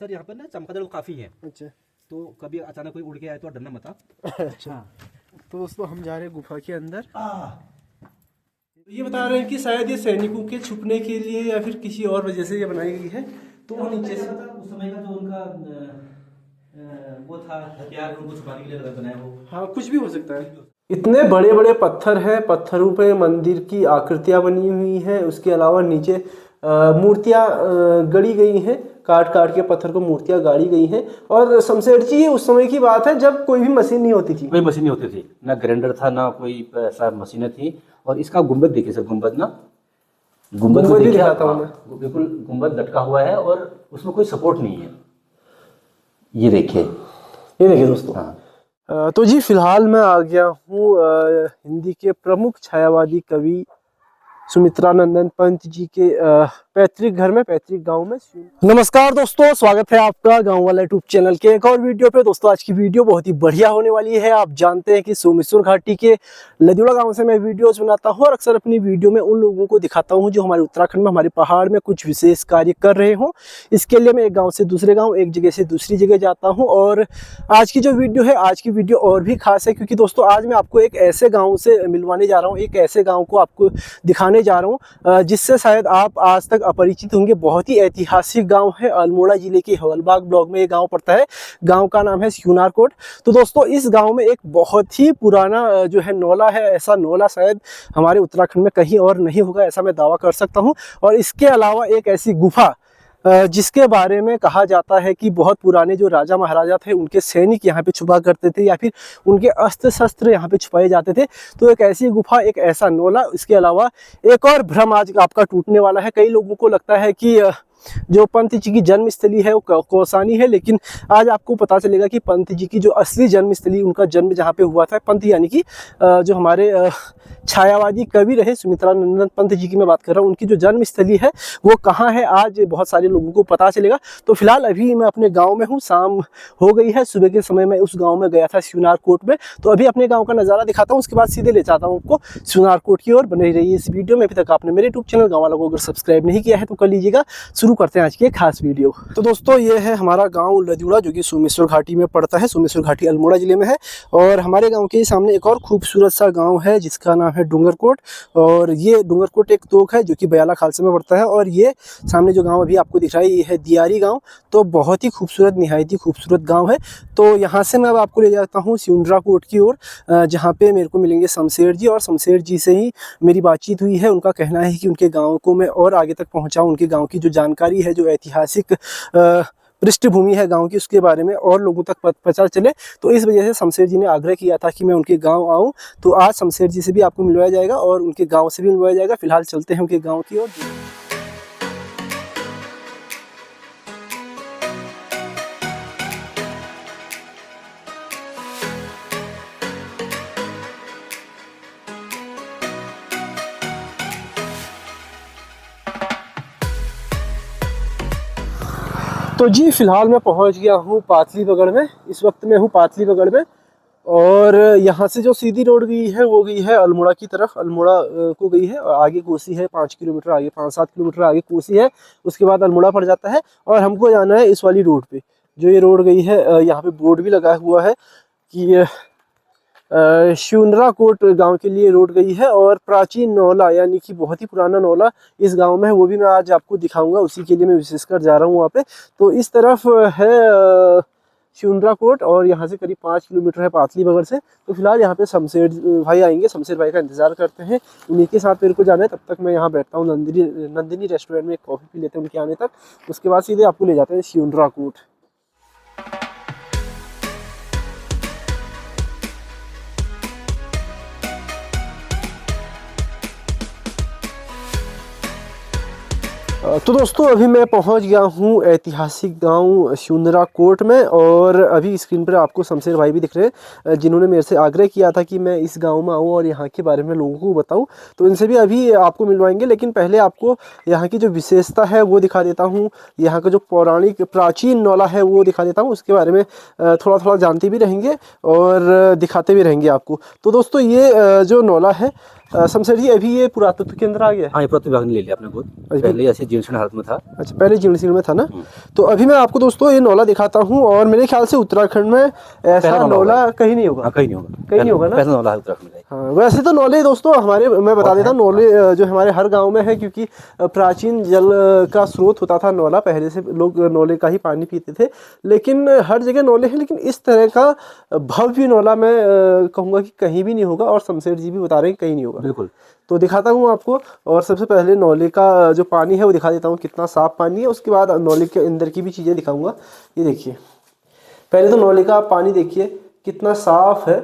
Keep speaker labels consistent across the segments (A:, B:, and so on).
A: Sir यहाँ पर ना चमगादड़ काफ़ी है,
B: अच्छा,
A: तो कभी अचानक कोई उड़ के आए तो डरना मत आप।
B: अच्छा। तो दोस्तों हम जा रहे हैं गुफा के अंदर। ये बता रहे हैं कि शायद ये सैनिकों के छुपने के लिए या फिर किसी और वजह से ये बनाई गई है। तो वो नीचे से
A: उस समय का जो उनका वो था हथियार, उनको छुपाने के लिए बनाया हो।
B: हाँ, कुछ भी हो सकता है। इतने बड़े बड़े पत्थर हैं, पत्थरों पे मंदिर की आकृतियाँ बनी हुई हैं। उसके अलावा नीचे मूर्तियाँ गड़ी गई हैं, काट काट के पत्थर को मूर्तियाँ गाड़ी गई हैं। और शमशेर जी उस समय की बात है जब कोई भी मशीन नहीं होती थी,
A: कोई मशीन नहीं होती थी, ना ग्राइंडर था, ना कोई ऐसा मशीनें थी। और इसका गुंबद देखिए सर, गुंबद ना, गुंबद
B: भी
A: देखिए,
B: दिखाता हूँ मैं।
A: बिल्कुल गुंबद लटका हुआ है और उसमें कोई सपोर्ट नहीं है। ये देखिए,
B: ये देखिए दोस्तों।
A: हाँ।
B: तो जी फिलहाल मैं आ गया हूँ हिंदी के प्रमुख छायावादी कवि सुमित्रानंदन पंत जी के पैतृक घर में, पैतृक गांव में। नमस्कार दोस्तों, स्वागत है आपका गांव वाला यूट्यूब चैनल के एक और वीडियो पे। दोस्तों आज की वीडियो बहुत ही बढ़िया होने वाली है। आप जानते हैं कि सोमेश्वर घाटी के लदियोड़ा गांव से मैं वीडियोस बनाता हूं और अक्सर अपनी वीडियो में उन लोगों को दिखाता हूं जो हमारे उत्तराखंड में, हमारे पहाड़ में कुछ विशेष कार्य कर रहे हों। इसके लिए मैं एक गाँव से दूसरे गाँव, एक जगह से दूसरी जगह जाता हूँ। और आज की जो वीडियो है, आज की वीडियो और भी खास है क्योंकि दोस्तों आज मैं आपको एक ऐसे गाँव से मिलवाने जा रहा हूँ, एक ऐसे गाँव को आपको दिखाने जा रहा हूँ जिससे शायद आप आज तक अपरिचित होंगे। बहुत ही ऐतिहासिक गांव है, अल्मोड़ा जिले के हवलबाग ब्लॉक में ये गांव पड़ता है। गांव का नाम है स्यूनारकोट। तो दोस्तों इस गांव में एक बहुत ही पुराना जो है नौला है। ऐसा नौला शायद हमारे उत्तराखंड में कहीं और नहीं होगा, ऐसा मैं दावा कर सकता हूँ। और इसके अलावा एक ऐसी गुफा जिसके बारे में कहा जाता है कि बहुत पुराने जो राजा महाराजा थे उनके सैनिक यहाँ पे छुपा करते थे या फिर उनके अस्त्र शस्त्र यहाँ पे छुपाए जाते थे। तो एक ऐसी गुफा, एक ऐसा नौला। इसके अलावा एक और भ्रम आज आपका टूटने वाला है। कई लोगों को लगता है कि जो पंत जी की जन्मस्थली है वो कौसानी है, लेकिन आज आपको पता चलेगा कि पंत जी की जो असली जन्मस्थली, उनका जन्म जहाँ पे हुआ था, पंत यानी कि जो हमारे छायावादी कवि रहे सुमित्रानंदन पंत जी की मैं बात कर रहा हूँ, उनकी जो जन्मस्थली है वो कहाँ है आज बहुत सारे लोगों को पता चलेगा। तो फिलहाल अभी मैं अपने गाँव में हूँ, शाम हो गई है। सुबह के समय मैं उस गाँव में गया था स्यूनारकोट में। तो अभी अपने गाँव का नज़ारा दिखाता हूँ, उसके बाद सीधे ले जाता हूँ आपको स्यूनारकोट की ओर। बने रहिए इस वीडियो में। अभी तक आपने मेरे यूट्यूब चैनल गाँव वाला को अगर सब्सक्राइब नहीं किया है तो कर लीजिएगा। शुरू करते हैं आज की एक खास वीडियो। तो दोस्तों ये है हमारा गांव लदियोड़ा जो कि सोमेश्वर घाटी में पड़ता है। सोमेश्वर घाटी अल्मोड़ा जिले में है। और हमारे गांव के सामने एक और खूबसूरत सा गांव है जिसका नाम है डूंगरकोट। और ये डूंगरकोट एक तोक है जो कि बयाला खालसा में पड़ता है। और ये सामने जो गाँव अभी आपको दिख रहा है ये है दियारी गाँव। तो बहुत ही खूबसूरत, निहायत ही खूबसूरत गाँव है। तो यहाँ से मैं अब आपको ले जाता हूँ स्यूनारकोट की ओर, जहाँ पे मेरे को मिलेंगे शमशेर जी। और शमशेर जी से ही मेरी बातचीत हुई है। उनका कहना है कि उनके गाँव को मैं और आगे तक पहुँचाऊँ, उनके गाँव की जो जानकारी है, जो ऐतिहासिक पृष्ठभूमि है गांव की, उसके बारे में और लोगों तक पता चले। तो इस वजह से शमशेर जी ने आग्रह किया था कि मैं उनके गांव आऊं। तो आज शमशेर जी से भी आपको मिलवाया जाएगा और उनके गांव से भी मिलवाया जाएगा। फिलहाल चलते हैं उनके गांव की ओर। तो जी फिलहाल मैं पहुंच गया हूँ पातली बगड़ में। इस वक्त मैं हूँ पातली बगड़ में और यहाँ से जो सीधी रोड गई है वो गई है अल्मोड़ा की तरफ, अल्मोड़ा को गई है। और आगे कोसी है, 5 किलोमीटर आगे, 5-7 किलोमीटर आगे कोसी है। उसके बाद अल्मोड़ा पड़ जाता है और हमको जाना है इस वाली रोड पे। जो ये रोड गई है, यहाँ पे बोर्ड भी लगा हुआ है कि स्यूनारकोट गांव के लिए रोड गई है। और प्राचीन नौला यानी कि बहुत ही पुराना नौला इस गांव में है, वो भी मैं आज आपको दिखाऊंगा। उसी के लिए मैं विशेषकर जा रहा हूँ वहाँ पे। तो इस तरफ है स्यूनारकोट और यहाँ से करीब 5 किलोमीटर है पातली बगड़ से। तो फिलहाल यहाँ पे शमशेर भाई आएंगे, शमशेर भाई का इंतजार करते हैं, उन्हीं के साथ मेरे को जाना है। तब तक मैं यहाँ बैठता हूँ नंदिनी रेस्टोरेंट में, एक कॉफ़ी पी लेते हैं उनके आने तक। उसके बाद सीधे आपको ले जाते हैं स्यूनारकोट। तो दोस्तों अभी मैं पहुंच गया हूं ऐतिहासिक गांव स्यूनारकोट में। और अभी स्क्रीन पर आपको शमशेर भाई भी दिख रहे हैं जिन्होंने मेरे से आग्रह किया था कि मैं इस गांव में आऊं और यहां के बारे में लोगों को बताऊं। तो इनसे भी अभी आपको मिलवाएंगे, लेकिन पहले आपको यहां की जो विशेषता है वो दिखा देता हूं। यहाँ का जो पौराणिक प्राचीन नौला है वो दिखा देता हूँ। उसके बारे में थोड़ा थोड़ा जानते भी रहेंगे और दिखाते भी रहेंगे आपको। तो दोस्तों ये जो नौला है शमशेर जी अभी ये पुरातत्व केंद्र आ गया है?
A: हाँ, ये पुरातत्व विभाग ने ले लिया अपने को। पहले ऐसे जीर्ण हालत में था।
B: अच्छा, पहले जीर्ण में था ना। तो अभी मैं आपको दोस्तों ये नौला दिखाता हूँ, और मेरे ख्याल से उत्तराखंड में ऐसा नौला कहीं नहीं होगा।
A: कहीं नहीं होगा,
B: कहीं नहीं होगा ना।
A: पहला नौला है उत्तराखंड का।
B: हाँ, वैसे तो नौले दोस्तों हमारे, मैं बता देता हूँ, नौले जो हमारे हर गांव में है, क्योंकि प्राचीन जल का स्रोत होता था नौला। पहले से लोग नौले का ही पानी पीते थे, लेकिन हर जगह नौले हैं, लेकिन इस तरह का भव्य नौला मैं कहूँगा कि कहीं भी नहीं होगा, और शमशेर जी भी बता रहे हैं कहीं नहीं होगा।
A: बिल्कुल।
B: तो दिखाता हूँ आपको, और सबसे पहले नौले का जो पानी है वो दिखा देता हूँ कितना साफ पानी है, उसके बाद नौले के अंदर की भी चीज़ें दिखाऊंगा। ये देखिए, पहले तो नौले का पानी देखिए कितना साफ है,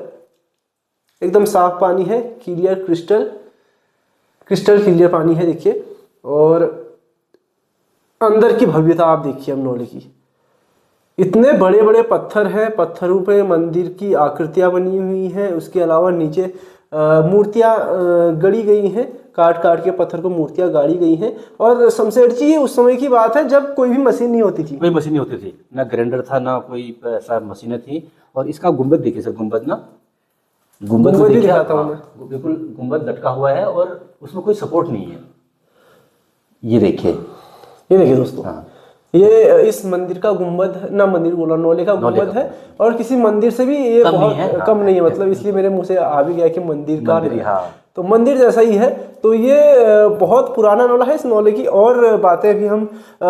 B: एकदम साफ पानी है, क्लियर क्रिस्टल क्लियर पानी है देखिए। और अंदर की भव्यता आप देखिए अब नौले की, इतने बड़े बड़े पत्थर हैं, पत्थरों पे मंदिर की आकृतियां बनी हुई हैं। उसके अलावा नीचे मूर्तियां गड़ी गई हैं, काट काट के पत्थर को मूर्तियां गाड़ी गई हैं। और शमशेर जी उस समय की बात है जब कोई भी मशीन नहीं होती थी।
A: कोई मशीन नहीं होती थी, ना ग्राइंडर था, ना कोई ऐसा मशीनें थी। और इसका गुंबद देखिए सर, गुंबद ना, गुंबद
B: भी
A: देखिए,
B: दिखाता हूं मैं।
A: बिल्कुल गुंबद लटका हुआ है और उसमें कोई सपोर्ट नहीं है। ये देखिए
B: दोस्तों, ये इस मंदिर का गुंबद है ना, मंदिर बोला, नौले का गुंबद है, और किसी मंदिर से भी ये बहुत कम नहीं है। मतलब इसलिए मेरे मुंह से आ भी गया कि मंदिर का, तो मंदिर जैसा ही है। तो ये बहुत पुराना नौला है। इस नौले की और बातें भी हम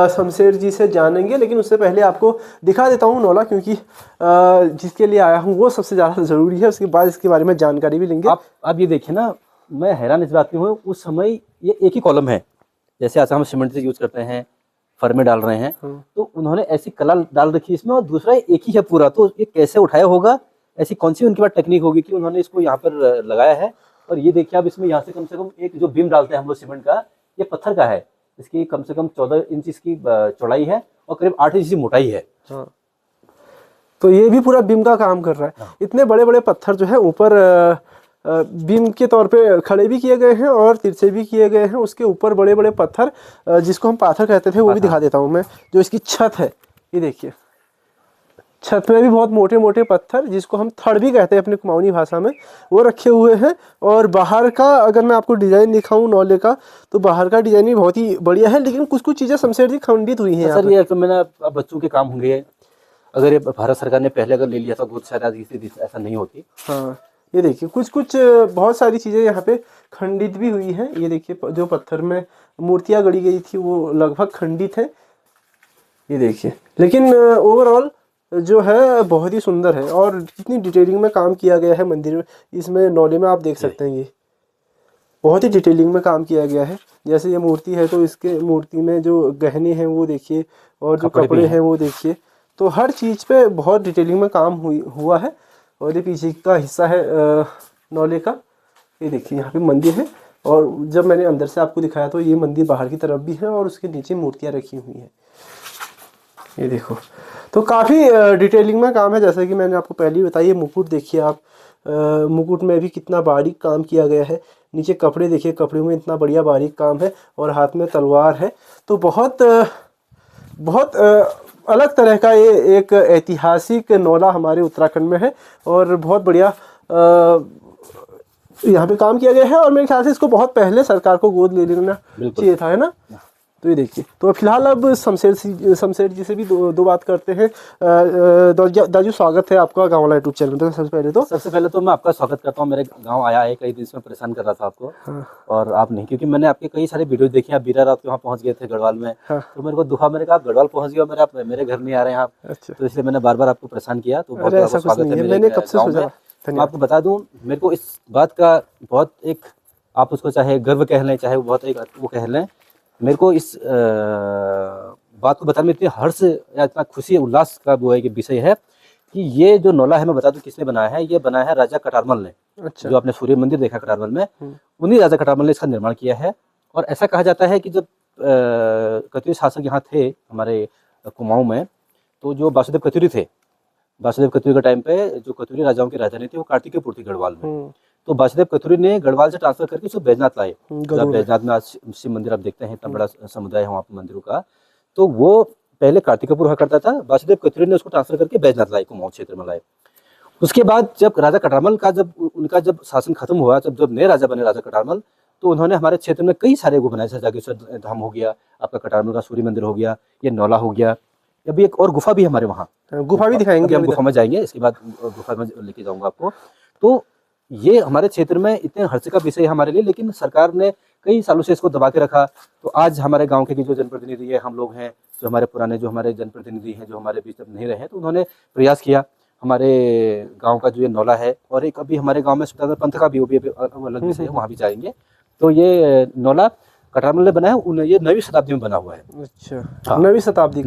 B: शमशेर जी से जानेंगे, लेकिन उससे पहले आपको दिखा देता हूँ नौला, क्योंकि जिसके लिए आया हूँ वो सबसे ज़्यादा ज़रूरी है। उसके बाद इसके बारे में जानकारी भी लेंगे।
A: आप ये देखिए ना, मैं हैरान इस बात की हूँ, उस समय ये एक ही कॉलम है, जैसे आज हम सीमेंट से यूज करते हैं, फर्मे डाल रहे हैं, तो उन्होंने ऐसी कला डाल रखी इसमें, और दूसरा एक ही है पूरा। तो ये कैसे उठाया होगा, ऐसी कौन सी उनके पास टेक्निक होगी कि उन्होंने इसको यहाँ पर लगाया है। और ये देखिए आप, इसमें यहाँ से कम एक जो बीम डालते हैं हम लोग सीमेंट का, ये पत्थर का है। इसकी कम से कम 14 इंच इसकी चौड़ाई है और करीब 8 इंच की मोटाई है।
B: तो ये भी पूरा बीम का काम कर रहा है। इतने बड़े बड़े पत्थर जो है ऊपर बीम के तौर पे खड़े भी किए गए हैं और तिरछे भी किए गए हैं। उसके ऊपर बड़े बड़े पत्थर, जिसको हम पाथर कहते थे, वो भी दिखा देता हूँ मैं। जो इसकी छत है, ये देखिए, छत में भी बहुत मोटे मोटे पत्थर, जिसको हम थड़ भी कहते हैं अपनी कुमाऊनी भाषा में, वो रखे हुए हैं। और बाहर का अगर मैं आपको डिजाइन दिखाऊं नौले का, तो बाहर का डिजाइन भी बहुत ही बढ़िया है, लेकिन कुछ कुछ चीजें शमशेर जी खंडित हुई हैं।
A: सर ये तो मैंने बच्चों के काम होंगे, अगर ये भारत सरकार ने पहले अगर ले लिया था तो शायद ऐसा नहीं होती।
B: हाँ, ये देखिए कुछ कुछ बहुत सारी चीज़ें यहाँ पे खंडित भी हुई हैं। ये देखिए जो पत्थर में मूर्तियाँ गढ़ी गई थी वो लगभग खंडित है, ये देखिए। लेकिन ओवरऑल जो है बहुत ही सुंदर है, और कितनी डिटेलिंग में काम किया गया है मंदिर में, इसमें नौले में आप देख सकते हैं। ये बहुत ही डिटेलिंग में काम किया गया है। जैसे ये मूर्ति है तो इसके मूर्ति में जो गहने हैं वो देखिए, और जो कपड़े हैं वो देखिए। तो हर चीज़ पे बहुत डिटेलिंग में काम हुआ है। और ये पीछे का हिस्सा है नौले का, ये देखिए यहाँ पे मंदिर है। और जब मैंने अंदर से आपको दिखाया तो ये मंदिर बाहर की तरफ भी है, और उसके नीचे मूर्तियाँ रखी हुई हैं, ये देखो। तो काफ़ी डिटेलिंग में काम है, जैसे कि मैंने आपको पहले ही बताया। मुकुट देखिए आप, मुकुट में भी कितना बारीक काम किया गया है। नीचे कपड़े देखिए, कपड़े में इतना बढ़िया बारीक काम है, और हाथ में तलवार है। तो बहुत अलग तरह का ये एक ऐतिहासिक नौला हमारे उत्तराखंड में है, और बहुत बढ़िया यहाँ पे काम किया गया है। और मेरे ख्याल से इसको बहुत पहले सरकार को गोद ले लेना चाहिए था, है ना। तो ये देखिए, तो फिलहाल अब शमशेर जी से भी दो बात करते हैं। दाजू स्वागत है आपका गाँव वाला यूट्यूब चैनल पे। सबसे पहले तो
A: मैं आपका स्वागत करता हूँ। मेरे गांव आया है, कई दिन से मैं परेशान कर रहा था आपको। और आप नहीं, क्योंकि मैंने आपके कई सारे वीडियो देखे। आप बीरा रात वहाँ पहुँच गए थे गढ़वाल में। तो मेरे को दुखा, मैंने कहा गढ़वाल पहुँच गया, मेरे घर नहीं आ रहे हैं आप। तो इसलिए मैंने बार बार आपको परेशान किया। तो बहुत बहुत स्वागत है मेरे गाँव में। मैं आपको बता दूं, मेरे को इस बात का बहुत एक, आप उसको चाहे गर्व कह लें, चाहे वो बहुत एक वो कह लें, मेरे को इस बात को बताने में इतनी हर्ष या इतना खुशी उल्लास का वो है कि विषय है कि ये जो नौला है, मैं बता दूं किसने बनाया है। ये बनाया है राजा कटारमल ने। अच्छा। जो आपने सूर्य मंदिर देखा कटारमल में, उन्हीं राजा कटारमल ने इसका निर्माण किया है। और ऐसा कहा जाता है कि जब कत्यूरी शासक यहाँ थे हमारे कुमाऊं में, तो जो वासुदेव कत्यूरी थे, वासुदेव कत्यूरी के टाइम पे जो कत्यूरी राजाओं की राजधानी थी वो कार्तिकेयपुर थी गढ़वाल में। तो वासुदेव कत्यूरी ने गढ़वाल से ट्रांसफर करके उसको बैजनाथ लाए। बैजनाथ में आज शिव मंदिर आप देखते हैं, इतना बड़ा समुदाय है वहाँ पे मंदिरों का। तो वो पहले कार्तिकेयपुर हुआ करता था, वासुदेव कत्यूरी ने उसको ट्रांसफर करके बैजनाथ लाए, कुमाऊं क्षेत्र में लाए। उसके बाद जब राजा कटारमल का उनका जब शासन खत्म हुआ, जब नए राजा बने राजा कटारमल, तो उन्होंने हमारे क्षेत्र में कई सारे वो बनाए, जैसे जागेश्वर धाम हो गया, आपका कटारमल का सूर्य मंदिर हो गया, ये नौला हो गया, अभी एक और गुफा भी है हमारे वहाँ,
B: गुफा भी दिखाएंगे,
A: हम गुफा में जाएंगे, इसके बाद गुफा में लेके जाऊंगा आपको। तो ये हमारे क्षेत्र में इतने हर्ष का विषय है हमारे लिए, लेकिन सरकार ने कई सालों से इसको दबा के रखा। तो आज हमारे गांव के जो जनप्रतिनिधि है, हम लोग हैं, जो हमारे पुराने जो हमारे जनप्रतिनिधि हैं, जो हमारे बीच अब नहीं रहे, तो उन्होंने प्रयास किया हमारे गांव का जो ये नौला है, और एक अभी हमारे गांव में सुल्तानगंज पंथ का भी वो भी अलग विषय है, वहाँ भी जाएंगे। तो ये नौला कटारमल ने बनाया, ये 9वीं शताब्दी में बना हुआ है।
B: अच्छा, हाँ। 9वीं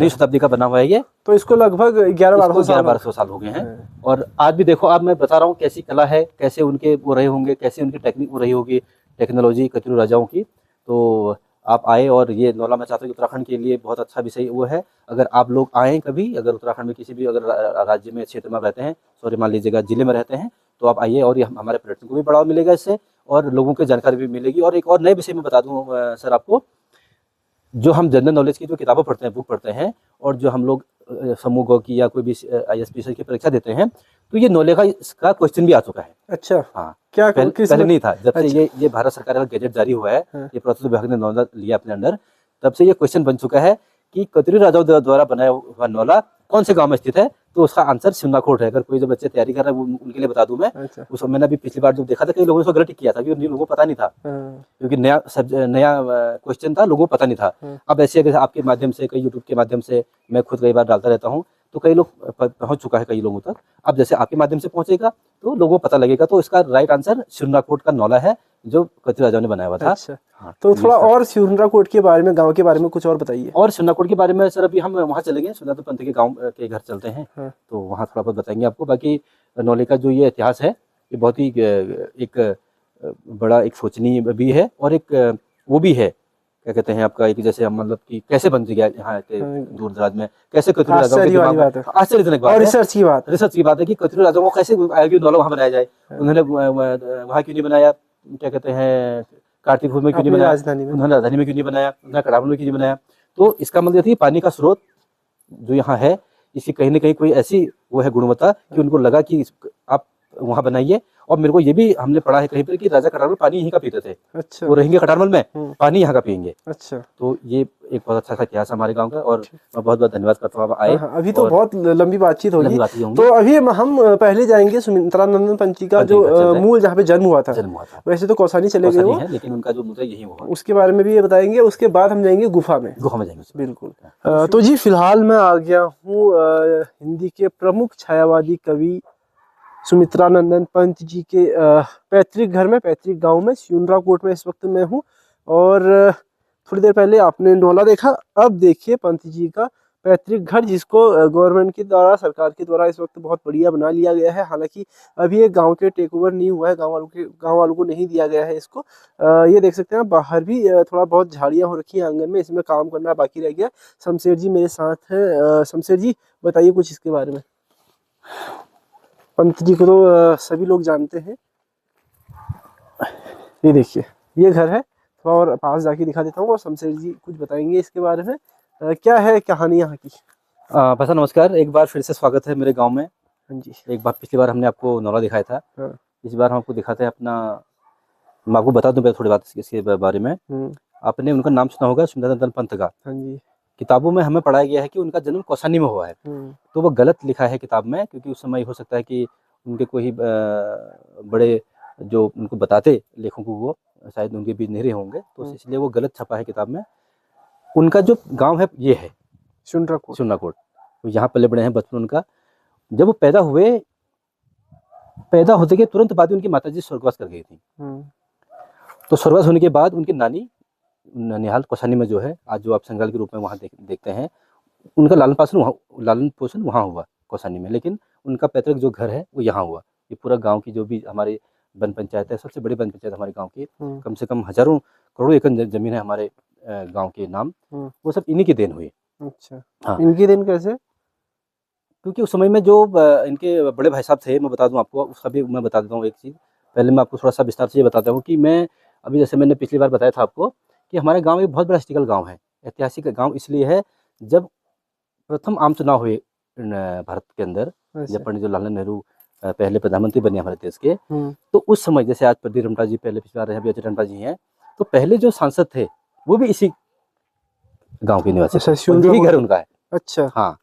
B: शताब्दी
A: का बना हुआ है ये।
B: तो इसको लगभग 1100-1200
A: साल हो गए हैं। और आज भी देखो, अब मैं बता रहा हूँ कैसी कला है, कैसे उनके वो रहे होंगे, कैसे उनकी टेक्निक वो रही होगी, टेक्नोलॉजी कतरू राजाओं की। तो आप आए, और ये नौला मैं चाहता हूँ कि उत्तराखंड के लिए बहुत अच्छा विषय वो है। अगर आप लोग आएँ कभी, अगर उत्तराखंड में किसी भी अगर राज्य में क्षेत्र में रहते हैं, सॉरी मान लीजिएगा जिले में रहते हैं, तो आप आइए, और ये हमारे पर्यटन को भी बढ़ावा मिलेगा इससे, और लोगों को जानकारी भी मिलेगी। और एक और नए विषय में बता दूं सर आपको, जो हम जनरल नॉलेज की जो किताबें पढ़ते हैं, बुक पढ़ते हैं, और जो हम लोग समूह गौ की या कोई भी ISPC की परीक्षा देते हैं, तो ये नौले का इसका क्वेश्चन भी आ चुका है।
B: अच्छा,
A: हाँ,
B: क्या
A: पहले नहीं था। जब से ये भारत सरकार का गैजेट जारी हुआ है, ये पुरातत्व विभाग ने नौला लिया अपने अंडर, तब से ये क्वेश्चन बन चुका है कि कतरी राजाओं द्वारा बनाया हुआ नौला कौन से गांव में स्थित है। तो उसका आंसर शिवनाखोट है। अगर कोई जो बच्चे तैयारी कर रहे हैं उनके लिए बता दूं मैं। अच्छा। उसको मैंने अभी पिछली बार जब देखा था, कई लोगों ने उसको गलत किया था, क्योंकि लोगों को पता नहीं था, क्योंकि नया क्वेश्चन था, लोगों को पता नहीं था। अब ऐसे अगर आपके माध्यम से, कई यूट्यूब के माध्यम से, मैं खुद कई बार डालता रहता हूँ, तो कई लोग पहुंच चुका है कई लोगों तक। अब जैसे आपके माध्यम से पहुंचेगा तो लोगों को पता लगेगा। तो इसका राइट आंसर शिवनाखोट का नौला है, जो कतरी राजाओं ने बनाया हुआ था।
B: अच्छा। हाँ, तो थोड़ा और शिवनाखोट के बारे में, गांव के बारे में कुछ और बताइए।
A: और शिवनाखोट के बारे में सर, अभी हम वहाँ चलेंगे, सुल्तानगंज पंथ के गांव के घर चलते हैं। हाँ। तो वहाँ थोड़ा बहुत बताएंगे आपको। बाकी नौले का जो ये इतिहास है, ये बहुत ही एक बड़ा एक सोचनीय भी है, और एक वो भी है, क्या कहते हैं आपका, एक जैसे हम मतलब कि कैसे बन गया यहाँ दूर दराज में, कैसे कतरी राजाओं के दिमाग में, आश्चर्यजनक बात है, रिसर्च की बात है कि कतरी राजाओं को कैसे नौला वहाँ बनाया जाए। उन्होंने वहाँ क्यों नहीं बनाया, क्या कहते हैं, कार्तिकपुर में क्यों नहीं बनाया, उन्होंने राजधानी में क्यों नहीं बनाया, उन्होंने कटारमल में क्यों नहीं बनाया। तो इसका मतलब ये पानी का स्रोत जो यहाँ है, इसकी कहीं ना कहीं कोई ऐसी वो है गुणवत्ता कि उनको लगा कि आप वहाँ बनाइए। और मेरे को ये भी हमने पढ़ा है कहीं पर कि राजा कटारमल पानी यहीं का पीते थे। अच्छा। वो रहेंगे कटारमल में, पानी यहाँ का पियेंगे। अच्छा। तो ये एक बहुत अच्छा सा इतिहास हमारे गांव का, और मैं बहुत बहुत धन्यवाद करता हूँ आप आए।
B: अभी तो बहुत लंबी बातचीत होगी, तो अभी हम पहले जाएंगे सुमित्रानंदन पंत जी का जो मूल जहाँ पे जन्म हुआ था। वैसे तो कौसानी चले गए वो,
A: लेकिन उनका जो मूल यही हुआ,
B: उसके बारे में भी ये बताएंगे। उसके बाद हम जाएंगे गुफा में जाएंगे। बिल्कुल। तो जी फिलहाल मैं आ गया हूँ हिंदी के प्रमुख छायावादी कवि सुमित्रानंदन पंत जी के पैतृक घर में, पैतृक गांव में, शिवनाखोट में इस वक्त मैं हूं। और थोड़ी देर पहले आपने नौला देखा, अब देखिए पंत जी का पैतृक घर, जिसको गवर्नमेंट के द्वारा, सरकार के द्वारा इस वक्त बहुत बढ़िया बना लिया गया है। हालांकि अभी एक गांव के टेक ओवर नहीं हुआ है, गांव वालों को नहीं दिया गया है इसको। ये देख सकते हैं बाहर भी थोड़ा बहुत झाड़ियां हो रखी हैं आंगन में, इसमें काम करना बाकी रह गया। शमशेर जी मेरे साथ है। शमशेर जी बताइए कुछ इसके बारे में। पंत जी को तो सभी लोग जानते हैं। ये देखिए ये घर है, थोड़ा और पास जाके दिखा देता हूँ, और शमशेर जी कुछ बताएंगे इसके बारे में। क्या है कहानी यहाँ की।
A: भाषा नमस्कार, एक बार फिर से स्वागत है मेरे गांव में।
B: हाँ जी।
A: एक बार पिछली बार हमने आपको नौला दिखाया था। हाँ। इस बार हम आपको दिखाते हैं अपना, मैं आपको बता दूं थोड़ी बात इसके बारे में। आपने उनका नाम सुना होगा, सुमित्रानंदन पंत का। हाँ जी। किताबों में हमें पढ़ाया गया है कि उनका जन्म कौसानी में हुआ है। तो वो गलत लिखा है किताब में, क्योंकि उस समय हो सकता है कि उनके कोई बड़े जो उनको बताते लेखकों को, वो शायद उनके बीच नहीं रहे होंगे, तो इसलिए वो गलत छपा है किताब में। उनका जो गांव है ये है शिवनाखोट। तो यहाँ पले बड़े हैं, बचपन उनका। जब वो पैदा होते के तुरंत बाद उनकी माताजी स्वर्गवास कर गई थी। तो स्वर्गवास होने के बाद उनकी नानी ननिहाल कौसानी में जो है, आज जो आप संगाल के रूप में वहाँ देखते हैं, उनका लालन पोषण वहाँ हुआ कौसानी में। लेकिन उनका पैतृक जो घर है वो यहाँ हुआ। ये पूरा गांव की जो भी हमारे वन पंचायत है, सबसे बड़ी वन पंचायत हमारे गांव की, कम से कम हजारों करोड़ों एकड़ जमीन है हमारे गांव के नाम, वो सब इन्हीं की देन हुई। अच्छा। हाँ।
B: इनकी देन कैसे?
A: क्योंकि उस समय में जो इनके बड़े भाई साहब थे, मैं बता दूं आपको, उसका भी मैं बता देता हूँ एक चीज़। पहले मैं आपको थोड़ा सा विस्तार से ये बताता हूँ कि मैं अभी, जैसे मैंने पिछली बार बताया था आपको कि हमारे गांव एक बहुत बड़ा हिस्टोरिकल गांव है, ऐतिहासिक गांव इसलिए है, जब प्रथम आम चुनाव हुए भारत के अंदर, जब पंडित जवाहरलाल नेहरू पहले प्रधानमंत्री बने हमारे देश के, तो उस समय जैसे आज प्रदीप रमटा जी पहले पिछला रहे, अभी अजय टंडा जी हैं, तो पहले जो सांसद थे वो भी इसी गांव के निवासी थे, और यही घर उनका है।
B: अच्छा।
A: हाँ,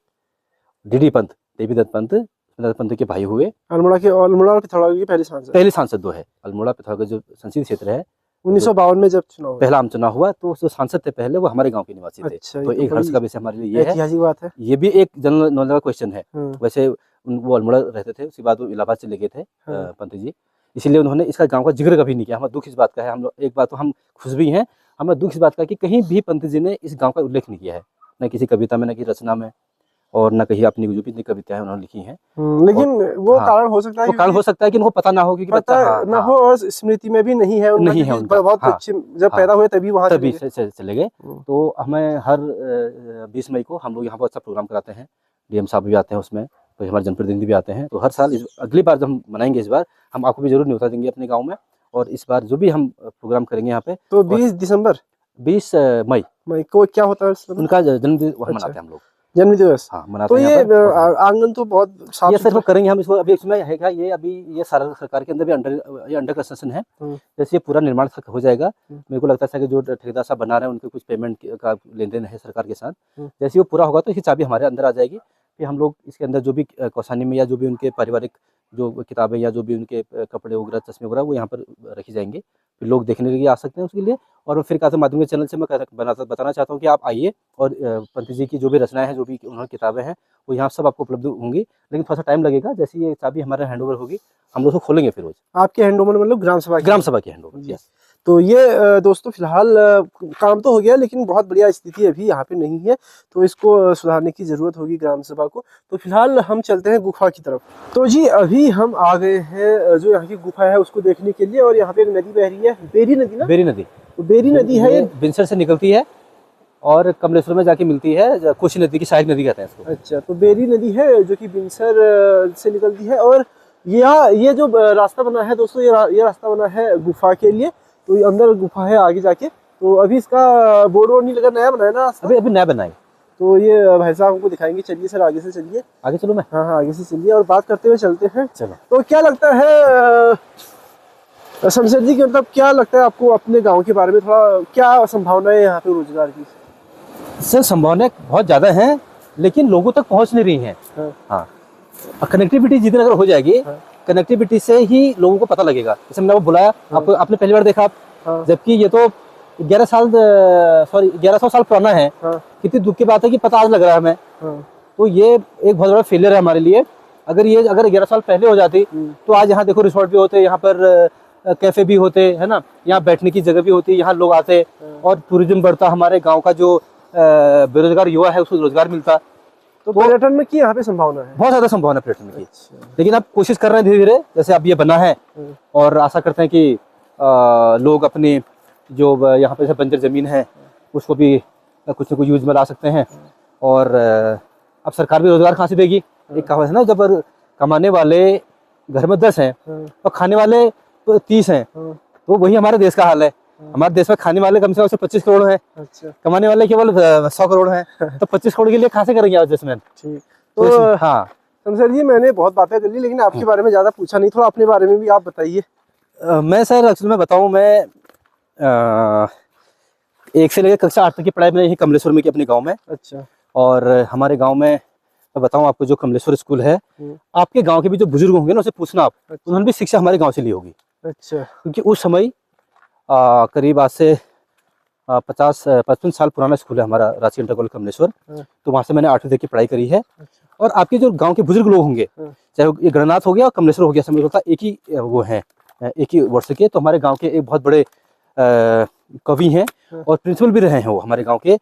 A: डीडी पंत, देवीदत्त पंत के भाई हुए।
B: अल्मोड़ा और पिथौरागढ़ की पहले सांसद
A: दो है। अल्मोड़ा पिथौरागढ़ जो संसदीय क्षेत्र है,
B: 1952 में जब चुनाव
A: पहला आम चुनाव हुआ, तो जो सांसद थे पहले वो हमारे गांव के निवासी थे।
B: अच्छा,
A: तो एक हर्ष का विषय हमारे लिए ये है,
B: ऐतिहासिक बात है।
A: ये भी एक जनरल नॉलेज का क्वेश्चन है। वैसे वो अल्मोड़ा रहते थे, उसके बाद वो इलाहाबाद चले गए थे पंत जी, इसलिए उन्होंने इसका गांव का जिक्र कभी नहीं किया। हमें दुख इस बात का है, हम लोग एक बात तो हम खुश भी हैं, हमें दुख इस बात का कि कहीं भी पंत जी ने इस गांव का उल्लेख नहीं किया है, न किसी कविता में, न किसी रचना में, और न कहीं अपनी जो भी इतनी कविताएं उन्होंने लिखी हैं।
B: लेकिन वो कारण हो सकता है,
A: वो कारण हो सकता है कि उनको पता ना हो, क्योंकि
B: पता ना हो, और स्मृति में भी नहीं है उनका, बहुत अच्छे जब पैदा हुए तभी वहाँ
A: चले गए। तो हमें हर 20 मई को हम लोग यहाँ पर अच्छा प्रोग्राम कराते हैं, डीएम साहब भी आते हैं उसमें, तो हमारे जनप्रतिनिधि भी आते हैं। तो हर साल अगली बार जब हम मनाएंगे, इस बार हम आपको भी जरूर न्योता देंगे अपने गाँव में, और इस बार जो भी हम प्रोग्राम करेंगे यहाँ पे,
B: तो 20
A: मई
B: को क्या होता है?
A: उनका जन्मदिन मनाते हैं हम लोग,
B: जन्म दिवस।
A: हाँ, मनाते
B: तो
A: हैं।
B: ये आंगन तो बहुत साफ
A: ये सिर्फ करेंगे हम इसको, अभी इसमें है क्या, ये अभी ये सारा सरकार के अंदर भी अंडर कंस्ट्रक्शन है। जैसे ये पूरा निर्माण हो जाएगा, मेरे को लगता है कि जो ठेकेदार साहब बना रहे हैं उनके कुछ पेमेंट का लेन देन है सरकार के साथ, जैसे वो पूरा होगा तो इसकी चाबी हमारे अंदर आ जाएगी। फिर हम लोग इसके अंदर जो भी कौसानी में या जो भी उनके पारिवारिक जो किताबें या जो भी उनके कपड़े वगैरह, चश्मे वगैरह, वो यहाँ पर रखी जाएंगे, फिर लोग देखने के लिए आ सकते हैं उसके लिए। और फिर का माध्यम के चैनल से मैं बताना चाहता हूँ कि आप आइए, और पंत जी की जो भी रचनाएं हैं, जो भी उन्होंने किताबें हैं, वो यहाँ सब आपको उपलब्ध होंगी, लेकिन थोड़ा सा टाइम लगेगा। जैसे ये चाबी हमारे हैंडओवर होगी, हम लोग उसको खोलेंगे। फिर रोज
B: आपके हैंडओवर मतलब ग्राम सभा
A: की हैंडओवर। यस।
B: तो ये दोस्तों फिलहाल काम तो हो गया, लेकिन बहुत बढ़िया स्थिति अभी यहाँ पे नहीं है, तो इसको सुधारने की जरूरत होगी ग्राम सभा को। तो फिलहाल हम चलते हैं गुफा की तरफ। तो जी अभी हम आ गए हैं जो यहाँ की गुफा है उसको देखने के लिए, और यहाँ पे एक नदी बह रही है, बेरी नदी ना?
A: बेरी नदी।
B: तो बेरी नदी है, ये
A: बिनसर से निकलती है और कमलेश्वर में जाके मिलती है, कोसी नदी की सहायक नदी कहते हैं इसको।
B: अच्छा, तो बेरी नदी है जो कि बिनसर से निकलती है, और ये जो रास्ता बना है दोस्तों, ये रास्ता बना है गुफा के लिए। तो अंदर गुफा है आगे जाके, तो अभी इसका बोर्ड वोर्ड नहीं लगा, नया बनाया ना रास्ता?
A: अभी नया बनाए।
B: तो ये भाई साहब हमको दिखाएंगे, चलिए सर आगे से चलिए।
A: आगे चलो मैं?
B: हाँ आगे से चलिए, और बात करते हुए चलते हैं।
A: चलो।
B: तो क्या लगता है शमशेर जी, मतलब क्या लगता है आपको अपने गाँव के बारे में, थोड़ा क्या संभावना है यहाँ पे रोजगार की?
A: सर संभावनाएं बहुत ज्यादा है, लेकिन लोगों तक पहुँच नहीं रही है। हाँ, कनेक्टिविटी जितनी अगर हो जाएगी, कनेक्टिविटी से ही लोगों को पता लगेगा। जैसे मैंने आपको बुलाया, आपने पहली बार देखा, जबकि ये तो 1100 साल पुराना है। कितनी दुख की बात है कि पता आज लग रहा है हमें। तो ये एक बहुत बड़ा फेलियर है हमारे लिए। अगर 11 साल पहले हो जाती तो आज यहाँ देखो रिसोर्ट भी होते, यहाँ पर कैफे भी होते, है ना, यहाँ बैठने की जगह भी होती, यहाँ लोग आते और टूरिज्म बढ़ता, हमारे गाँव का जो बेरोजगार युवा है उसको रोजगार मिलता।
B: तो पर्यटन में की यहाँ पे संभावना है,
A: बहुत ज्यादा संभावना पर्यटन में की। लेकिन अब कोशिश कर रहे हैं धीरे धीरे, जैसे अब ये बना है, और आशा करते हैं कि लोग अपनी जो यहाँ पे बंजर जमीन है उसको भी कुछ न कुछ यूज में ला सकते हैं। और अब सरकार भी रोजगार कहाँ से देगी? एक कहावत है ना, जब कमाने वाले घर में 10 हैं और खाने वाले तो 30 हैं, तो वही हमारे देश का हाल है। हमारे देश में खाने वाले कम से कम 25 करोड़ हैं।
B: अच्छा।
A: कमाने वाले केवल 100 करोड़ हैं। तो 25 करोड़ के लिए कहाँ से करेंगे एडजस्टमेंट?
B: ठीक। तो हाँ शमशेर जी, मैंने बहुत बातें कर ली, लेकिन आपके बारे में ज्यादा पूछा नहीं, थोड़ा अपने बारे में भी आप बताइए।
A: मैं सर एक्चुअली में बताऊं, मैं 1 से लेकर कक्षा 8 तक की पढ़ाई मैंने यही कमलेश्वर में की, अपने गाँव में। अच्छा। और हमारे गाँव में मैं बताऊं आपको, जो कमलेश्वर स्कूल है, आपके गाँव के भी जो बुजुर्ग होंगे ना, उनसे पूछना आप। अच्छा। उन्होंने भी शिक्षा हमारे गाँव से ली होगी। अच्छा। क्योंकि उस समय करीब आज से 55 साल पुराना स्कूल है हमारा, राजकीय इंटर कॉलेज कमलेश्वर। तो वहाँ से मैंने 8वीं तक की पढ़ाई करी है। और आपके जो गांव के बुजुर्ग लोग होंगे, चाहे ये गणनाथ हो गया और कमलेश्वर हो गया, समझ लो एक ही वो हैं, एक ही वर्ष के। तो हमारे गांव के एक बहुत बड़े कवि हैं और प्रिंसिपल भी रहे हैं वो हमारे गांव के,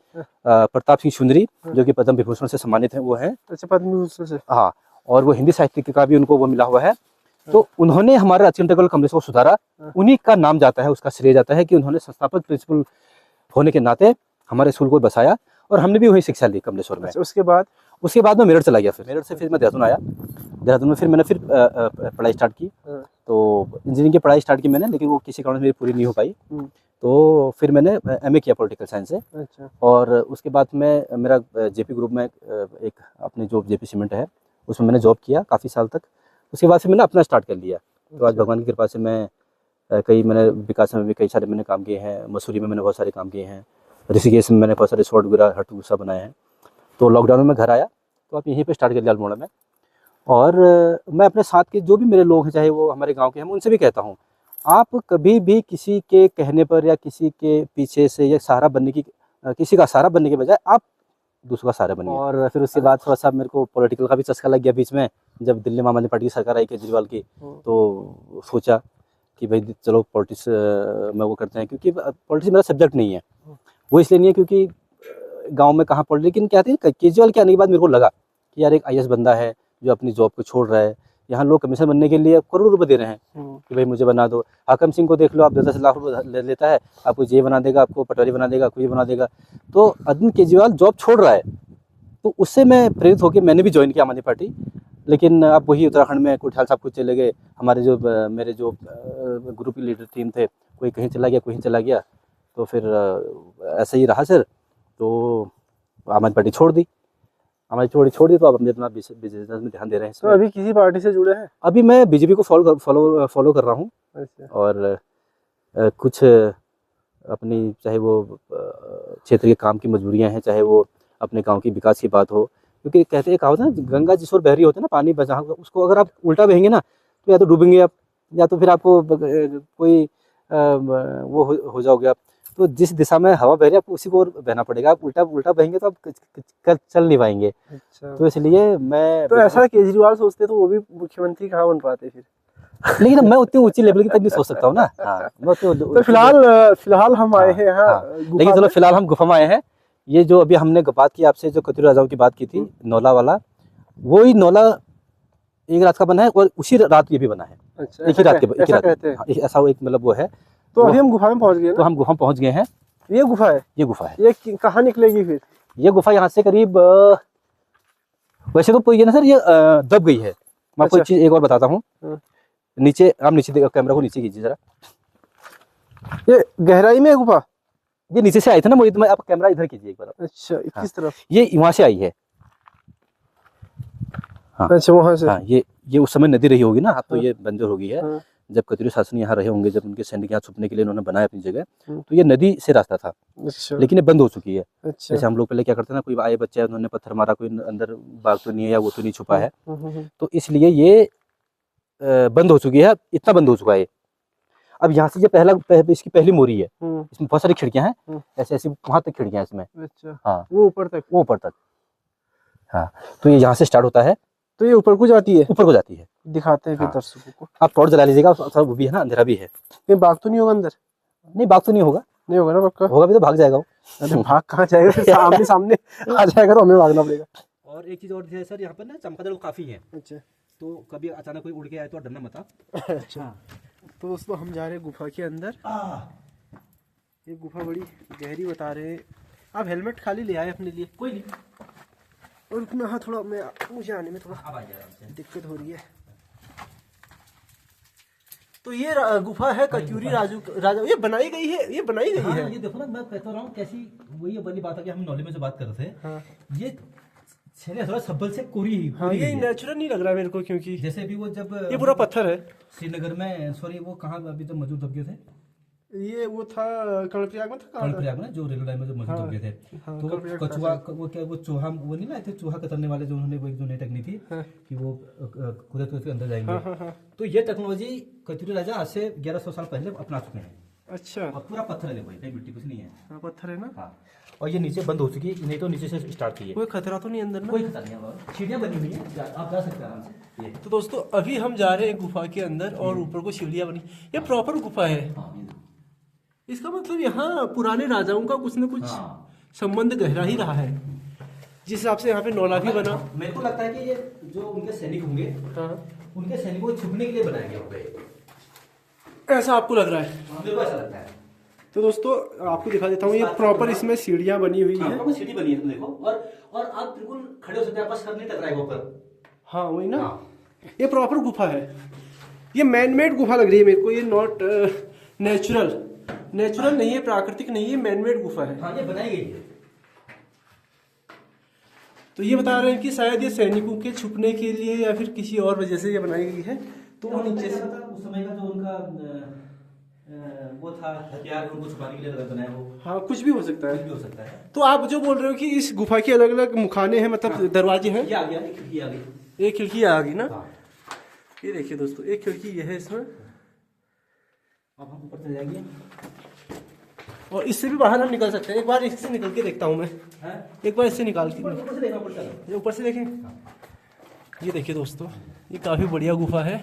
A: प्रताप सिंह सुंदरी, जो कि पद्म विभूषण से सम्मानित हैं, वो हैं। अच्छा, पद्म विभूषण से? हाँ, और वो हिंदी साहित्य का भी उनको वो मिला हुआ है। तो उन्होंने हमारे राजकीय इंटर कॉलेज कमलेश्वर को सुधारा, उन्हीं का नाम जाता है, उसका श्रेय जाता है कि उन्होंने संस्थापक प्रिंसिपल होने के नाते हमारे स्कूल को बसाया, और हमने भी वही शिक्षा ली कमलेश्वर में। उसके बाद मैं मेरठ चला गया, फिर मेरठ से फिर मैं देहरादून आया। देहरादून में फिर मैंने फिर पढ़ाई स्टार्ट की। तो इंजीनियरिंग की पढ़ाई स्टार्ट की मैंने, लेकिन वो किसी कारण मेरी पूरी नहीं हो पाई। तो फिर मैंने MA किया पॉलिटिकल साइंस से। अच्छा। और उसके बाद में मेरा JP ग्रुप में एक अपने जो JP सीमेंट है उसमें मैंने जॉब किया काफ़ी साल तक। उसके बाद से मैंने अपना स्टार्ट कर लिया। तो आज भगवान की कृपा से मैं मैंने विकास में भी कई सारे मैंने काम किए हैं, मसूरी में मैंने बहुत सारे काम किए हैं, ऋषिकेश में मैंने बहुत सारे रिसोर्ट वगैरह हट गुस्सा बनाए हैं। तो लॉकडाउन में मैं घर आया तो आप यहीं पे स्टार्ट कर लिया अल्मोड़ा में। और मैं अपने साथ के जो भी मेरे लोग हैं, चाहे वो हमारे गांव के हैं, उनसे भी कहता हूँ, आप कभी भी किसी के कहने पर या किसी के पीछे से या सहारा बनने की किसी का सहारा बनने के बजाय आप दूसरों का सहारा बनिए। और फिर उसके बाद थोड़ा सा मेरे को पॉलिटिकल का भी चस्का लग गया बीच में, जब दिल्ली में आम आदमी पार्टी की सरकार आई केजरीवाल की, तो सोचा कि भाई चलो पॉलिटिक्स में वो करते हैं, क्योंकि पॉलिटिक्स मेरा सब्जेक्ट नहीं है। वो इसलिए नहीं है क्योंकि गांव में कहाँ पढ़, लेकिन कहते हैं केजरीवाल के आने के बाद मेरे को लगा कि यार एक IAS बंदा है जो अपनी जॉब को छोड़ रहा है। यहाँ लोग कमीशन बनने के लिए करोड़ों रुपए दे रहे हैं कि भाई मुझे बना दो। हाकम सिंह को देख लो आप, 10 लाख रुपए लेता है, आपको ये बना देगा, आपको पटवारी बना देगा, आपको ये बना देगा। तो अरविंद केजरीवाल जॉब छोड़ रहा है, तो उससे मैं प्रेरित होकर मैंने भी ज्वाइन किया आम आदमी पार्टी। लेकिन अब वही उत्तराखंड में कोठाल साहब कुछ चले गए, हमारे जो मेरे जो ग्रुप लीडर टीम थे, कोई कहीं चला गया, कोई चला गया, तो फिर ऐसे ही रहा सर। तो आम आदमी पार्टी छोड़ दी, हमारी छोड़ दी। तो अब हम अपना बिजनेस में ध्यान दे रहे हैं।
B: तो अभी किसी पार्टी से जुड़े हैं?
A: अभी मैं बीजेपी को फॉलो कर रहा हूँ।
B: अच्छा।
A: और कुछ अपनी, चाहे वो क्षेत्र के काम की मजबूरियाँ हैं, चाहे वो अपने गांव की विकास की बात हो, क्योंकि कहते हैं, कहा होता है ना, गंगा जिस ओर बह रही होती है ना, पानी बचा, उसको अगर आप उल्टा बहेंगे ना, तो या तो डूबेंगे आप, या तो फिर आपको कोई वो हो जाओगे आप। तो जिस दिशा में हवा बह रही है आपको उसी को ओर बहना पड़ेगा। आप उल्टा बहेंगे तो आप चल नहीं पाएंगे।
B: अच्छा।
A: तो इसलिए मैं
B: तो ऐसा केजरीवाल सोचते तो वो भी मुख्यमंत्री कहाँ बन पाते फिर?
A: लेकिन मैं उतनी ऊंची लेवल की तक नहीं सोच सकता हूँ ना। हाँ,
B: तो फिलहाल हम आए हैं यहाँ।
A: लेकिन चलो फिलहाल हम गुफा में आए हैं। ये जो अभी हमने बात की आपसे, जो कतिरू राजाओं की बात की थी, नौला वाला, वही नौला एक रात का बना है और उसी रात ये भी बना है।
B: अच्छा,
A: एक ही रात के,
B: ऐसा कहते हैं।
A: ऐसा वो एक मतलब वो है।
B: तो अभी हम गुफा में पहुंच गए।
A: तो हम गुफा पहुंच गए हैं।
B: ये गुफा है?
A: ये गुफा है।
B: ये कहाँ निकलेगी फिर? ये
A: गुफा यहाँ से करीब, वैसे तो ये ना सर, ये दब गई है। मैं आपको एक चीज एक और बताता हूँ। नीचे आप नीचे कैमरा को नीचे कीजिए जरा।
B: ये गहराई में है गुफा?
A: ये नीचे से आई थी ना, मैं आप कैमरा इधर कीजिए एक बार।
B: अच्छा, किस तरफ?
A: ये वहां से आई है। हाँ,
B: अच्छा, वहां से।
A: हाँ, ये उस समय नदी रही होगी ना, अब तो ये बंजर हो गई है। जब कतिरू शासन यहाँ रहे होंगे, जब उनके सैनिक यहाँ छुपने के लिए उन्होंने बनाया अपनी जगह, तो ये नदी से रास्ता था।
B: अच्छा।
A: लेकिन ये बंद हो चुकी है।
B: अच्छा।
A: जैसे हम लोग पहले क्या करते हैं ना, कोई आए बच्चे है, उन्होंने पत्थर मारा, कोई अंदर बाघ तो नहीं है या वो तो नहीं छुपा है, तो इसलिए ये बंद हो चुकी है। इतना बंद हो चुका है। अब यहाँ से ये इसकी पहली मोरी है। इसमें बहुत सारी खिड़कियां हैं, ऐसे ऐसी वहां तक खिड़कियां हैं इसमें।
B: अच्छा।
A: हाँ,
B: वो ऊपर तक।
A: हाँ, तो ये यहाँ से स्टार्ट होता है।
B: तो ये ऊपर को जाती है?
A: ऊपर को जाती है।
B: दिखाते हैं फिर
A: हाँ।
B: दर्शकों को।
A: आप टॉर्च जला लीजिएगा, वो भी है ना, अंधेरा भी है।
B: ये बाघ तो नहीं होगा अंदर?
A: नहीं, बाघ तो नहीं होगा।
B: नहीं होगा ना? पक्का
A: होगा भी तो भाग जाएगा वो।
B: अरे भाग कहाँ जाएगा? फिर सामने आ जाएगा तो हमें भागना पड़ेगा।
A: और एक चीज और है सर, यहाँ पर ना चमगादड़ काफी है।
B: अच्छा।
A: तो कभी अचानक कोई उड़ के आए तो डरना मत आप।
B: अच्छा। तो दोस्तों हम जा रहे हैं गुफा के अंदर। ये गुफा बड़ी गहरी बता रहे हैं। आप हेलमेट खाली ले आए अपने लिए?
A: कोई नहीं।
B: और रुकना, हाँ, थोड़ा मुझे आने में थोड़ा दिक्कत हो रही है। तो ये गुफा है कत्यूरी राजा। ये बनाई गई है? ये
A: देखो ना, मैं कहता रहा हूँ कैसी, वही वाली बात है कि हम नॉले में से बात कर रहे थे। हाँ। ये थोड़ा सब्बल से कोरी।
B: हाँ, ये नेचुरल नहीं लग रहा मेरे को, क्योंकि
A: जैसे अभी वो जब
B: ये पूरा पत्थर है।
A: श्रीनगर में, सॉरी, वो कहाँ अभी तो मौजूद दबके थे,
B: ये वो था कर्णप्रयाग में था।
A: कर्णप्रयाग में जो रेलवे लाइन में जो मौजूद दबके थे। तो कछुआ, वो चूहा, वो नहीं ना थे, चूहा कतरने वाले जो उन्होंने वो एक जो नई टेक्निक थी कि वो कूदे के अंदर जाएंगे। तो ये टेक्नोलॉजी कत्यूरी राजा आज से 1100 साल पहले अपना चुके हैं।
B: अच्छा।
A: और पूरा पत्थर है, भाई, कहीं मिट्टी कुछ नहीं है।
B: हाँ, पत्थर है ना।
A: हाँ। और ये नीचे बंद हो चुकी है, नहीं तो नीचे से स्टार्ट की है।
B: कोई खतरा तो नहीं अंदर ना?
A: कोई खतरा नहीं है, सीढ़ियां बनी हुई है, आप जा सकते हैं आराम से।
B: तो दोस्तों अभी हम जा रहे हैं गुफा के अंदर और ऊपर को सीढ़ियां बनी। ये प्रॉपर गुफा है। इसका मतलब यहाँ पुराने राजाओं का कुछ न कुछ संबंध गहरा ही रहा है, जिस हिसाब से यहाँ पे नौला भी बना।
A: मेरे को लगता है कि ये जो उनके सैनिक होंगे, उनके सैनिकों को छुपने के लिए बनाया गया होगा,
B: ऐसा आपको लग रहा है?
A: मेरे को ऐसा लगता है।
B: तो दोस्तों आपको दिखा देता हूँ, ये प्रॉपर इसमें सीढ़ियां बनी हुई है।
A: सीढ़ी बनी है, देखो। और आप बिल्कुल खड़े हो सकते हैं, आपका सर नहीं टकराएगा ऊपर।
B: हाँ, वही ना। ये प्रॉपर गुफा है। ये मैनमेड गुफा लग रही है मेरे को। ये नॉट नेचुरल नहीं है, प्राकृतिक नहीं है, मैनमेड गुफा है।
A: हाँ, ये बनाई गई है।
B: तो ये बता रहे हैं कि शायद ये सैनिकों के छुपने के लिए या फिर किसी और वजह से ये बनाई गई है। तो वो नीचे से
A: उस समय का जो उनका वो था हथियार, उनको छुपाने के लिए बनाया हो।
B: हाँ, कुछ भी हो सकता है,
A: कुछ भी हो सकता है।
B: तो आप जो बोल रहे हो कि इस गुफा के अलग अलग मुखाने हैं, मतलब दरवाजे हैं।
A: ये आ गया, एक खिड़की आ गई,
B: एक खिड़की आ गई ना।
A: हाँ।
B: ये देखिए दोस्तों, एक खिड़की ये है इसमें।
A: अब हम ऊपर चले जाएंगे
B: और इससे भी बाहर हम निकल सकते हैं। एक बार इससे निकल के देखता हूँ मैं, एक बार इससे निकाल के
A: ऊपर से देखना पड़ता है।
B: ये ऊपर से देखें। ये देखिए दोस्तों, ये काफी बढ़िया गुफा है।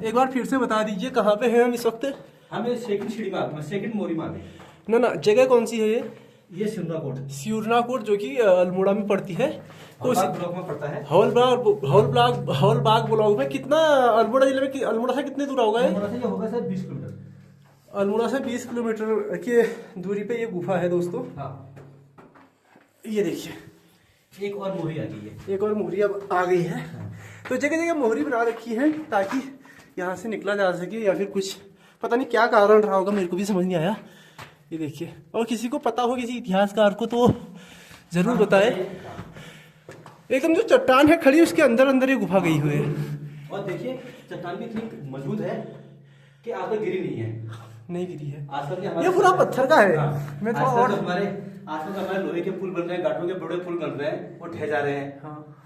B: एक बार फिर से बता दीजिए कहाँ पे है हम इस वक्त।
A: हमें सेकंड सीढ़ी में आ गए, सेकंड मोरी में आ गए।
B: ना जगह कौन सी है
A: ये सिरनाकोट,
B: सिरनाकोट, जो कि अल्मोड़ा में पड़ती है। तो
A: ब्लॉक में पड़ता है।
B: हौलबाग ब्लॉक में कितना, अल्मोड़ा जिले में अल्मोड़ा से कितने दूर होगा?
A: अल्मोड़ा से ये होगा सर 20 किलोमीटर।
B: अल्मोड़ा से 20 किलोमीटर की दूरी पे ये गुफा है दोस्तों।
A: हाँ।
B: ये देखिए,
A: एक और मोहरी आ गई है,
B: एक और मोहरी अब आ गई है। तो जगह जगह मोहरी बना रखी है ताकि यहाँ से निकला जा सके, या फिर कुछ पता नहीं क्या कारण रहा होगा, मेरे को भी समझ नहीं आया। ये देखिए, और किसी को पता हो, किसी इतिहासकार को, तो जरूर बताए। एकदम जो चट्टान है खड़ी, उसके अंदर अंदर ये गुफा गई हुई है।
A: और देखिए चट्टान भी इतनी मजबूत है कि आगे गिरी नहीं है,
B: नहीं गिरी है।
A: आजकल
B: ये पूरा पत्थर का है। मैं तो और
A: आजकल हमारे लोहे के पुल बन रहे हैं, गाठों के बड़े पुल बन रहे हैं, वो ढह जा रहे हैं।
B: हाँ,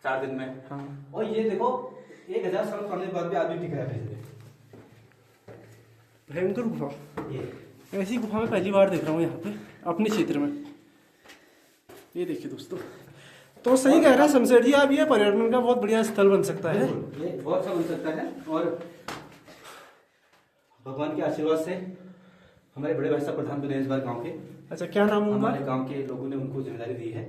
A: 4 दिन में।
B: हाँ।
A: और ये देखो 1000 साल पढ़ने के बाद भी आदमी टिक रहा है।
B: भयंकर गुफा,
A: ये
B: ऐसी गुफा में पहली बार देख रहा हूँ यहाँ पे अपने क्षेत्र में। ये देखिए दोस्तों, तो सही कह रहे हैं शमशेर जी आप, ये पर्यटन का बहुत बढ़िया स्थल बन सकता है।
A: ये बहुत सा बन सकता है। और भगवान के आशीर्वाद से हमारे बड़े भाई साहब प्रधान बने इस बार गांव के।
B: अच्छा, क्या नाम है?
A: हमारे गांव के लोगों ने उनको जिम्मेदारी दी है।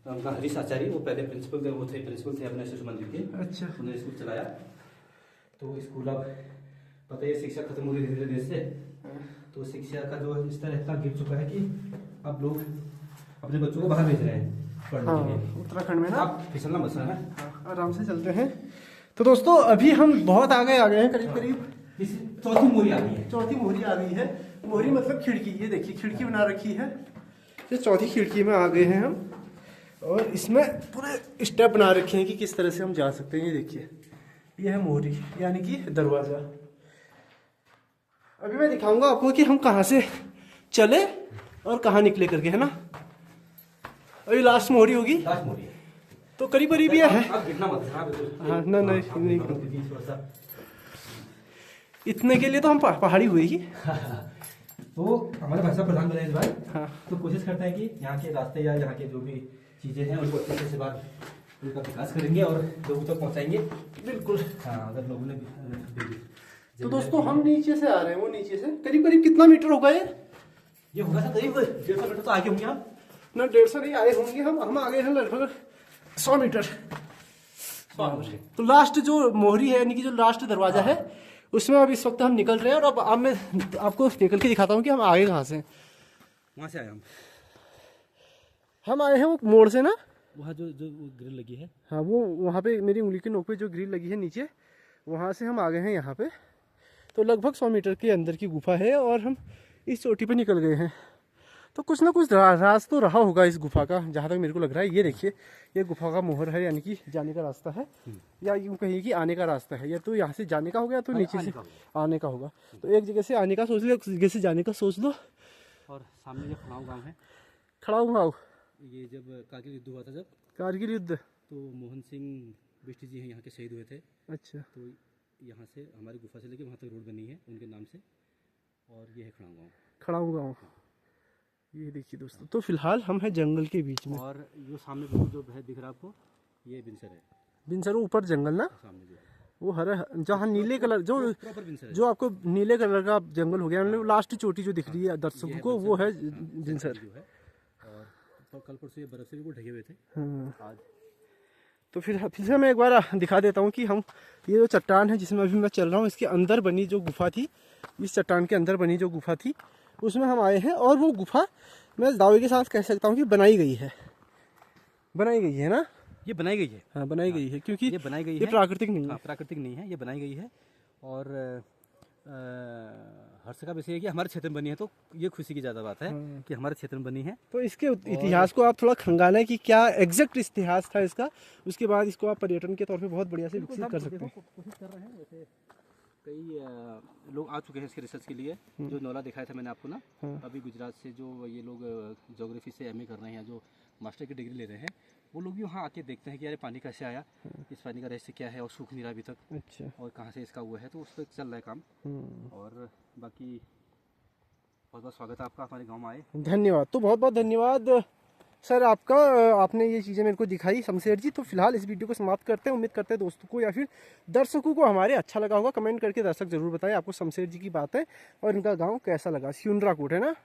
A: तो उनका हरीश आचार्य, वो पहले प्रिंसिपल थे, प्रिंसिपल थे अपने शिशु मंदिर के।
B: अच्छा।
A: उन्होंने स्कूल चलाया। तो स्कूल अब पता है शिक्षा खत्म हो रही धीरे धीरे देश से, तो शिक्षा का जो स्तर इतना गिर चुका है कि अब लोग अपने बच्चों को बाहर भेज रहे हैं पढ़ने के लिए।
B: उत्तराखंड में ना।
A: आप फिसलना मत है।
B: आराम से चलते हैं। तो दोस्तों अभी हम बहुत आगे आ गए हैं, करीब करीब
A: चौथी मोहरी आ गई है।
B: चौथी मोहरी आ गई है। मोहरी मतलब खिड़की। ये देखिए खिड़की बना रखी है। ये चौथी खिड़की में आ गए हैं हम, और इसमें पूरे स्टेप बना रखे हैं कि किस तरह से हम जा सकते हैं। ये देखिए, ये है मोहरी, यानी कि दरवाजा। अभी मैं दिखाऊंगा आपको कि हम कहाँ से चले और कहाँ निकले करके, है ना। अभी लास्ट मोहरी होगी,
A: लास्ट मोहरी है।
B: तो करीब करीब ये है।
A: आप गिरना मत।
B: हाँ, नहीं इतने के लिए तो हम पहाड़ी हुए ही।
A: तो हमारे भाई साहब प्रधान बने इस बार।
B: हाँ।
A: तो कोशिश करते हैं कि यहाँ के रास्ते या यहाँ के जो भी चीजें हैं उनको अच्छे से बार उनका विकास करेंगे और लोगों तक पहुँचाएंगे।
B: बिल्कुल।
A: हाँ, अगर लोगों ने
B: तो दोस्तों हम नीचे से आ रहे हैं, वो नीचे से करीब करीब कितना मीटर होगा
A: ये होगा सर करीब 150 मीटर तो आगे होंगे आप
B: ना। 150 नहीं आए होंगे, हम आगे हैं लगभग 100 मीटर। तो लास्ट जो मोहरी है, यानी कि जो लास्ट दरवाजा है, उसमें अब इस वक्त हम निकल रहे हैं। और अब मैं आपको निकल के दिखाता हूँ कि हम आगे कहाँ से हैं।
A: वहाँ से आए
B: हम आए हैं वो मोड़ से ना,
A: वहाँ जो वो ग्रिल लगी है।
B: हाँ, वो वहाँ पे मेरी उंगली के नोक पे जो ग्रिल लगी है नीचे, वहाँ से हम आ गए हैं यहाँ पे। तो लगभग 100 मीटर के अंदर की गुफा है और हम इस चोटी पे निकल गए हैं। तो कुछ ना कुछ राज तो रहा होगा इस गुफा का, जहाँ तक मेरे को लग रहा है। ये देखिए, ये गुफा का मोहर है, यानी कि जाने का रास्ता है, या यूँ कहिए कि आने का रास्ता है। या तो यहाँ से जाने का होगा या तो नीचे से आने का होगा। तो एक जगह से आने का सोच लो, एक जगह से जाने का सोच लो।
A: और सामने जो खड़ाऊ गाँव है,
B: खड़ाऊ गाँव,
A: ये जब कारगिल युद्ध हुआ था, जब
B: कारगिल युद्ध,
A: तो मोहन सिंह बिष्ट जी हैं यहाँ के शहीद हुए थे।
B: अच्छा।
A: तो यहाँ से हमारी गुफा से लेके वहाँ तक रोड बनी है उनके नाम से, और ये है खड़ाऊ गाँव।
B: खड़ाऊ गाँव, ये देखिए दोस्तों। तो फिलहाल हम हैं जंगल के बीच में,
A: और जो सामने जो है दिख रहा है आपको, ये बिनसर है।
B: बिनसर ऊपर जंगल ना,
A: सामने जो है
B: वो हरा, जहाँ नीले कलर
A: प्रॉपर बिनसर है।
B: जो आपको नीले कलर का जंगल हो गया, लास्ट चोटी जो दिख रही है दर्शकों को, वो है बिनसर
A: जो है। और कल परसों ये बर्फ से भी ढके हुए थे।
B: हाँ।
A: आज
B: तो फिर से मैं एक बार दिखा देता हूँ कि हम, ये जो चट्टान है जिसमें अभी मैं चल रहा हूँ, इसके अंदर बनी जो गुफा थी, इस चट्टान के अंदर बनी जो गुफा थी, उसमें हम आए हैं। और वो गुफा मैं दावे के साथ कह सकता हूँ कि बनाई गई है ना।
A: ये बनाई गई है।
B: हाँ, बनाई गई है, क्योंकि
A: ये बनाई गई
B: ये
A: है,
B: प्राकृतिक नहीं है।
A: हाँ, प्राकृतिक नहीं है, ये बनाई गई है। और हर्ष का विषय है कि हमारे क्षेत्र में बनी है, तो ये खुशी की ज़्यादा बात है कि हमारे क्षेत्र में बनी है।
B: तो इसके इतिहास को आप थोड़ा खंगालें कि क्या एग्जैक्ट इतिहास था इसका, उसके बाद इसको आप पर्यटन के तौर पे बहुत बढ़िया से विकसित कर सकते हैं।
A: कोशिश कर रहे हैं, वैसे कई लोग आ चुके हैं इसके रिसर्च के लिए। जो नौला दिखाया था मैंने आपको ना, अभी गुजरात से जो ये लोग ज्योग्राफी से एमए कर रहे हैं, जो मास्टर की डिग्री ले रहे हैं, वो लोग भी वहाँ आके देखते हैं कि यार पानी कैसे आया, इस पानी का रहस्य क्या है और सूख नहीं रहा अभी तक,
B: अच्छा,
A: और कहाँ से इसका हुआ है, तो उस पर चल रहा है काम। और बाकी बहुत बहुत स्वागत है आपका, हमारे गाँव में आए।
B: धन्यवाद। तो बहुत बहुत धन्यवाद सर आपका, आपने ये चीज़ें मेरे को दिखाई शमशेर जी। तो फिलहाल इस वीडियो को समाप्त करते हैं। उम्मीद करते हैं दोस्तों को या फिर दर्शकों को हमारे अच्छा लगा होगा। कमेंट करके दर्शक जरूर बताएं आपको शमशेर जी की बातें और इनका गांव कैसा लगा। सियुंडराकोट है ना।